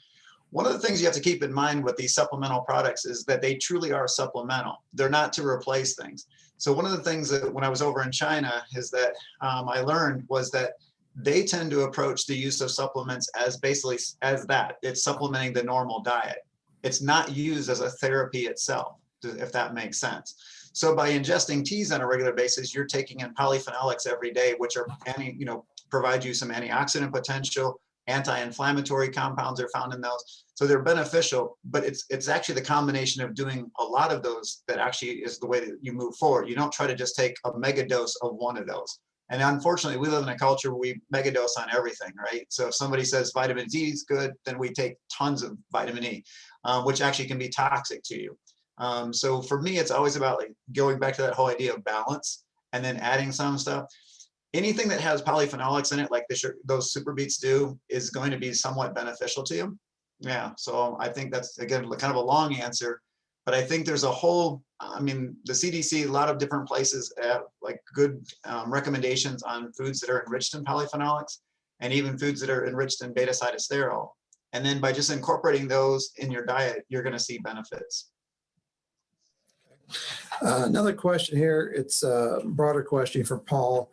One of the things you have to keep in mind with these supplemental products is that they truly are supplemental. They're not to replace things. So one of the things that when I was over in China is that I learned was that they tend to approach the use of supplements as basically as that. It's supplementing the normal diet. It's not used as a therapy itself, if that makes sense. So by ingesting teas on a regular basis, you're taking in polyphenolics every day, which are provide you some antioxidant potential. Anti-inflammatory compounds are found in those. So they're beneficial, but it's actually the combination of doing a lot of those that actually is the way that you move forward. You don't try to just take a mega dose of one of those. And unfortunately, we live in a culture where we mega dose on everything, right? So if somebody says vitamin D is good, then we take tons of vitamin E, which actually can be toxic to you. So for me, it's always about like going back to that whole idea of balance and then adding some stuff. Anything that has polyphenolics in it, like those Super Beets do, is going to be somewhat beneficial to you. Yeah, so I think that's, again, kind of a long answer, but I think there's a whole, the CDC, a lot of different places have like good recommendations on foods that are enriched in polyphenolics and even foods that are enriched in beta-sitosterol. And then by just incorporating those in your diet, you're going to see benefits. Another question here, it's a broader question for Paul.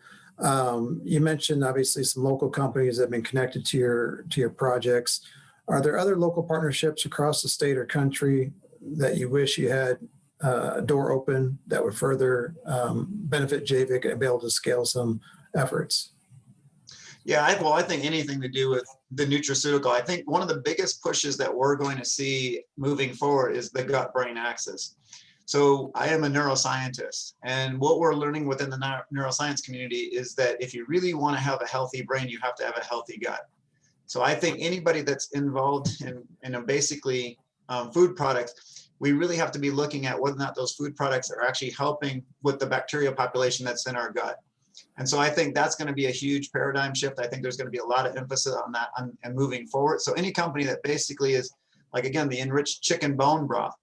You mentioned obviously some local companies that have been connected to your projects. Are there other local partnerships across the state or country that you wish you had a door open that would further benefit JVIC and be able to scale some efforts? Yeah, I think anything to do with the nutraceutical. I think one of the biggest pushes that we're going to see moving forward is the gut-brain axis. So I am a neuroscientist, and what we're learning within the neuroscience community is that if you really want to have a healthy brain, you have to have a healthy gut. So I think anybody that's involved in basically food products, we really have to be looking at whether or not those food products are actually helping with the bacterial population that's in our gut. And so I think that's going to be a huge paradigm shift. I think there's going to be a lot of emphasis on that and moving forward. So any company that basically is like, again, the enriched chicken bone broth,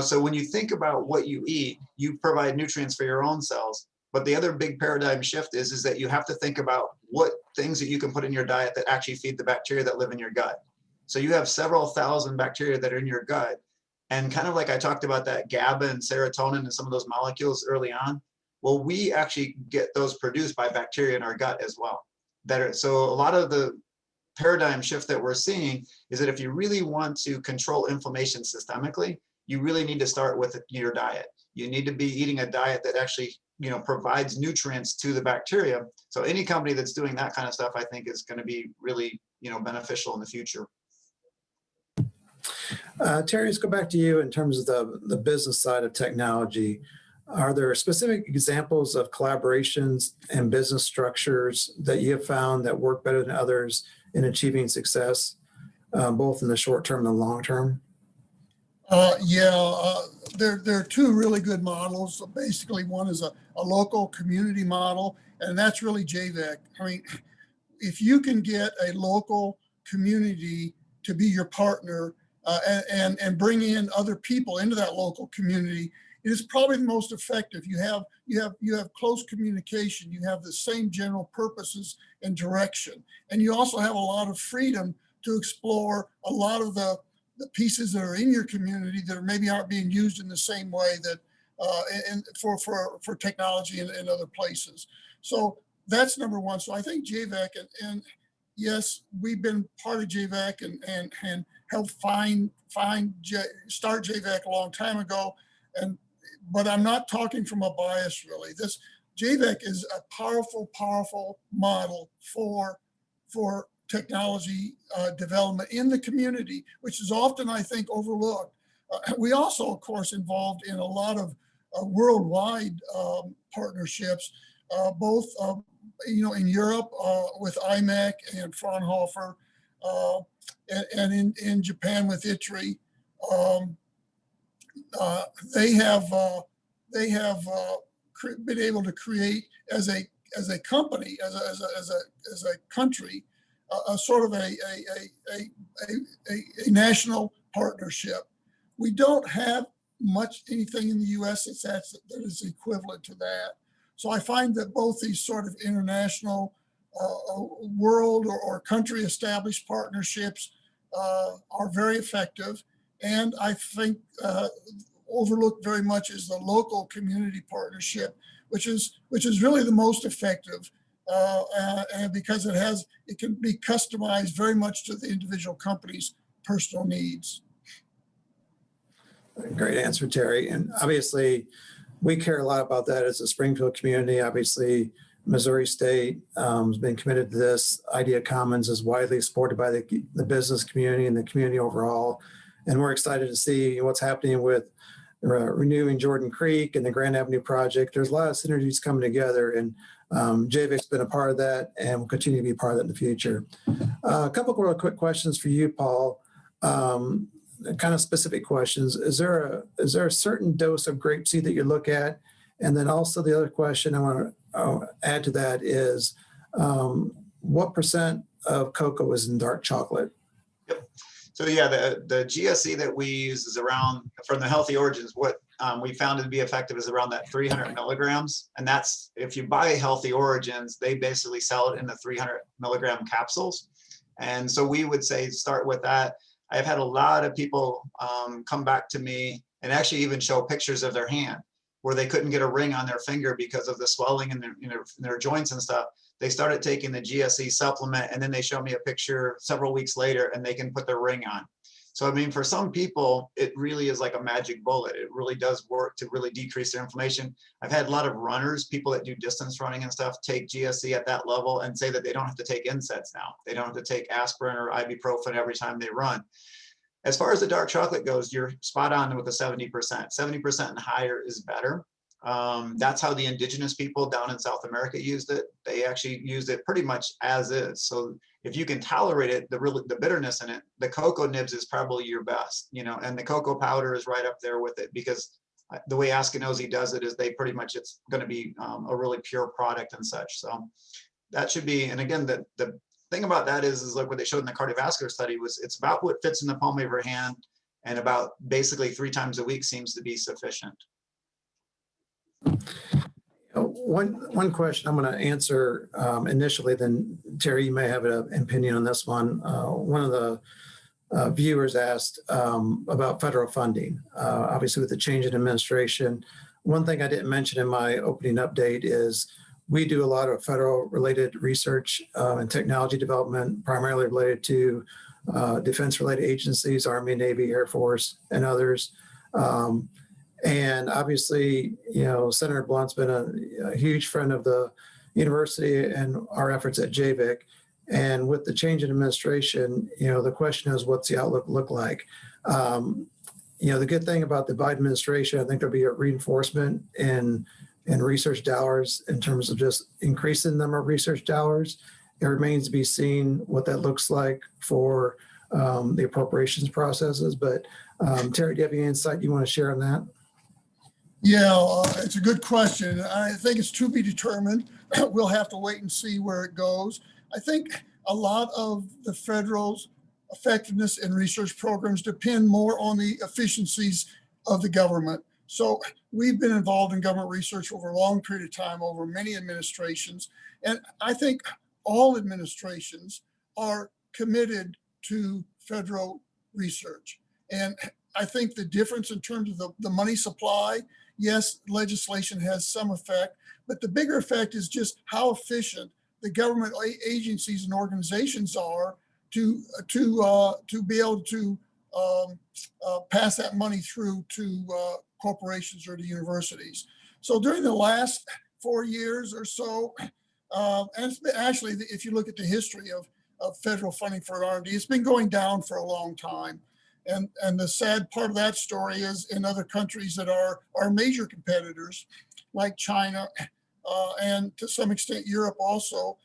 so when you think about what you eat, you provide nutrients for your own cells. But the other big paradigm shift is that you have to think about what things that you can put in your diet that actually feed the bacteria that live in your gut. So you have several thousand bacteria that are in your gut. And kind of like I talked about that GABA and serotonin and some of those molecules early on, well, we actually get those produced by bacteria in our gut as well. So a lot of the paradigm shift that we're seeing is that if you really want to control inflammation systemically, you really need to start with your diet. You need to be eating a diet that actually, provides nutrients to the bacteria. So any company that's doing that kind of stuff, I think is going to be really, beneficial in the future. Terry, let's go back to you in terms of the business side of technology. Are there specific examples of collaborations and business structures that you have found that work better than others in achieving success, both in the short term and the long term? There are two really good models. Basically, one is a local community model, and that's really JVIC. If you can get a local community to be your partner and bring in other people into that local community, it is probably the most effective. You have close communication. You have the same general purposes and direction, and you also have a lot of freedom to explore a lot of the pieces that are in your community that maybe aren't being used in the same way that for technology in other places. So that's number one. So I think JVAC and yes, we've been part of JVAC and helped start JVAC a long time ago. But I'm not talking from a bias really. This JVAC is a powerful model for technology development in the community, which is often, I think, overlooked. We also, of course, involved in a lot of worldwide partnerships, both in Europe with IMEC and Fraunhofer, and in Japan with ITRI. they have been able to create as a company, as a country, a sort of a national partnership. We don't have anything in the U.S. that is equivalent to that. So I find that both these sort of international world or country established partnerships are very effective. And I think overlooked very much is the local community partnership, which is really the most effective, and because it can be customized very much to the individual company's personal needs. Great answer, Terry. And obviously, we care a lot about that as a Springfield community. Obviously, Missouri State has been committed to this. Idea Commons is widely supported by the business community and the community overall. And we're excited to see what's happening with renewing Jordan Creek and the Grand Avenue project. There's a lot of synergies coming together, and JVIC's been a part of that and will continue to be a part of that in the future. A couple of real quick questions for you, Paul. Kind of specific questions. Is there a certain dose of grapeseed that you look at? And then also the other question I want to add to that is, what percent of cocoa is in dark chocolate? Yep. So yeah, the GSE that we use is around, from the Healthy Origins, what we found to be effective is around that 300 milligrams. And that's, if you buy Healthy Origins, they basically sell it in the 300 milligram capsules. And so we would say start with that. I've had a lot of people come back to me and actually even show pictures of their hand where they couldn't get a ring on their finger because of the swelling in their joints and stuff. They started taking the GSE supplement, and then they show me a picture several weeks later and they can put their ring on. So, I mean, for some people, it really is like a magic bullet. It really does work to really decrease their inflammation. I've had a lot of runners, people that do distance running and stuff, take GSE at that level and say that they don't have to take NSAIDs now. They don't have to take aspirin or ibuprofen every time they run. As far as the dark chocolate goes, you're spot on with the 70%. 70% and higher is better. That's how the indigenous people down in South America used it. They actually used it pretty much as is. So if you can tolerate it, the bitterness in it, the cocoa nibs is probably your best, and the cocoa powder is right up there with it, because the way Askinosie does it is it's going to be a really pure product and such. So that should be, and again, the thing about that is like what they showed in the cardiovascular study was it's about what fits in the palm of your hand, and about basically 3 times a week seems to be sufficient. One question I'm going to answer initially, then Terry, you may have an opinion on this one. One of the viewers asked about federal funding. Obviously, with the change in administration, one thing I didn't mention in my opening update is we do a lot of federal related research and technology development, primarily related to defense related agencies, Army, Navy, Air Force, and others. And obviously, Senator Blunt's been a huge friend of the university and our efforts at JVIC. And with the change in administration, the question is, what's the outlook look like? The good thing about the Biden administration, I think there'll be a reinforcement in research dollars in terms of just increasing the number of research dollars. It remains to be seen what that looks like for the appropriations processes. But Terry, do you have any insight you want to share on that? Yeah, it's a good question. I think it's to be determined. We'll have to wait and see where it goes. I think a lot of the federal's effectiveness in research programs depend more on the efficiencies of the government. So we've been involved in government research over a long period of time, over many administrations. And I think all administrations are committed to federal research. And I think the difference in terms of the money supply, yes, legislation has some effect, but the bigger effect is just how efficient the government agencies and organizations are to be able to pass that money through to corporations or to universities. So during the last 4 years or so, and it's been actually, if you look at the history of federal funding for R&D, it's been going down for a long time. And the sad part of that story is in other countries that are our major competitors, like China and to some extent Europe also,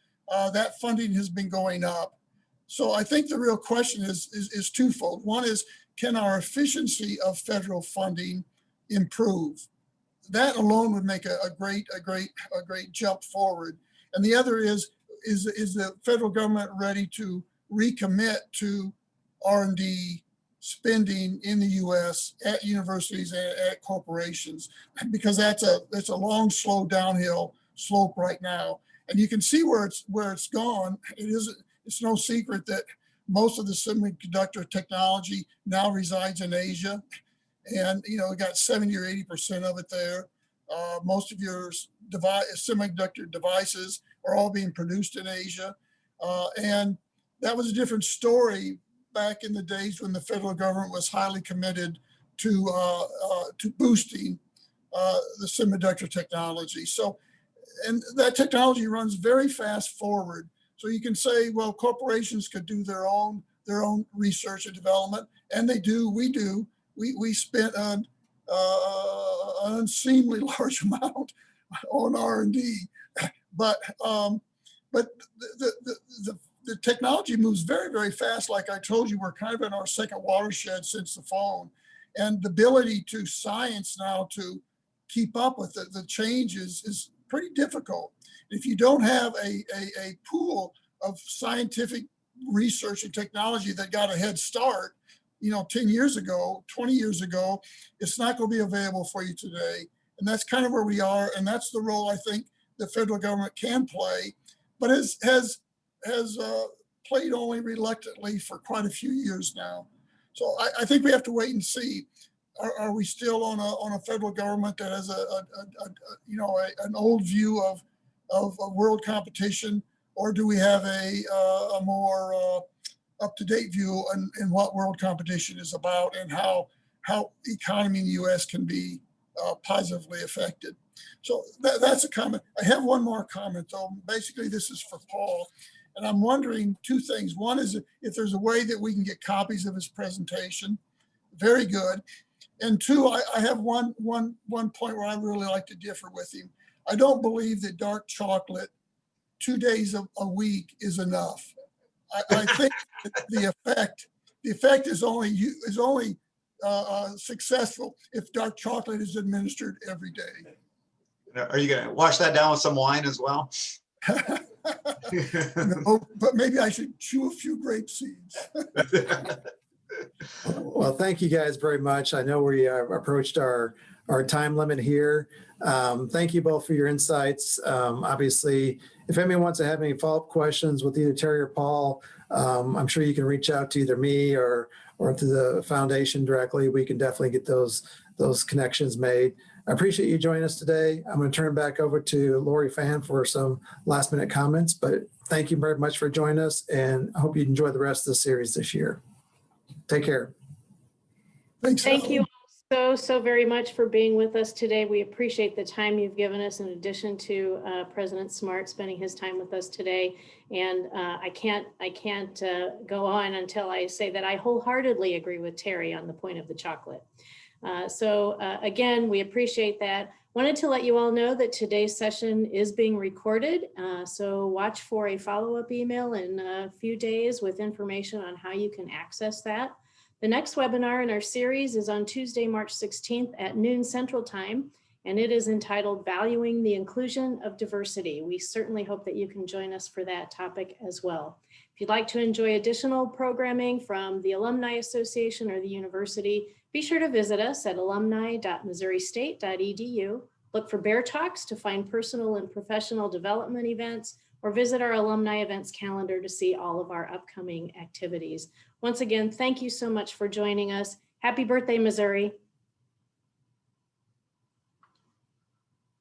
that funding has been going up. So I think the real question is twofold. One is, can our efficiency of federal funding improve? That alone would make a great jump forward. And the other is the federal government ready to recommit to R&D spending in the U.S. at universities and at corporations? Because that's a long, slow downhill slope right now. And you can see where it's gone. It's no secret that most of the semiconductor technology now resides in Asia. And, you know, we got 70 or 80% of it there. Most of your semiconductor devices are all being produced in Asia. And that was a different story back in the days when the federal government was highly committed to boosting the semiconductor technology. So, and that technology runs very fast forward. So you can say, well, corporations could do their own research and development, and they do. We do. We spent an unseemly large amount on R&D, but the technology moves very, very fast. Like I told you, we're kind of in our second watershed since the phone, and the ability to science now to keep up with the changes is pretty difficult. If you don't have a pool of scientific research and technology that got a head start, you know, 10 years ago, 20 years ago, it's not going to be available for you today. And that's kind of where we are. And that's the role I think the federal government can play, but has played only reluctantly for quite a few years now. So I think we have to wait and see. Are we still on a federal government that has an old view of world competition, or do we have a more up-to-date view in what world competition is about and how economy in the U.S. can be positively affected? So that's a comment. I have one more comment, though. Basically, this is for Paul, and I'm wondering two things. One is if there's a way that we can get copies of his presentation. Very good. And two, I have one point where I really like to differ with him. I don't believe that dark chocolate 2 days a week is enough. I think the effect is only successful if dark chocolate is administered every day. Are you going to wash that down with some wine as well? No, but maybe I should chew a few grape seeds. Well, thank you guys very much. I know we approached our time limit here. Thank you both for your insights. Obviously, if anyone wants to have any follow-up questions with either Terry or Paul, I'm sure you can reach out to either me or to the foundation directly. We can definitely get those connections made. I appreciate you joining us today. I'm going to turn back over to Lori Fan for some last minute comments, but thank you very much for joining us, and I hope you enjoy the rest of the series this year. Take care. Thanks. Thank you so very much for being with us today. We appreciate the time you've given us, in addition to President Smart spending his time with us today. And I can't go on until I say that I wholeheartedly agree with Terry on the point of the chocolate. Again, we appreciate that. Wanted to let you all know that today's session is being recorded. So watch for a follow-up email in a few days with information on how you can access that. The next webinar in our series is on Tuesday, March 16th at noon Central Time, and it is entitled Valuing the Inclusion of Diversity. We certainly hope that you can join us for that topic as well. If you'd like to enjoy additional programming from the Alumni Association or the university, be sure to visit us at alumni.missouristate.edu. Look for Bear Talks to find personal and professional development events, or visit our alumni events calendar to see all of our upcoming activities. Once again, thank you so much for joining us. Happy birthday, Missouri.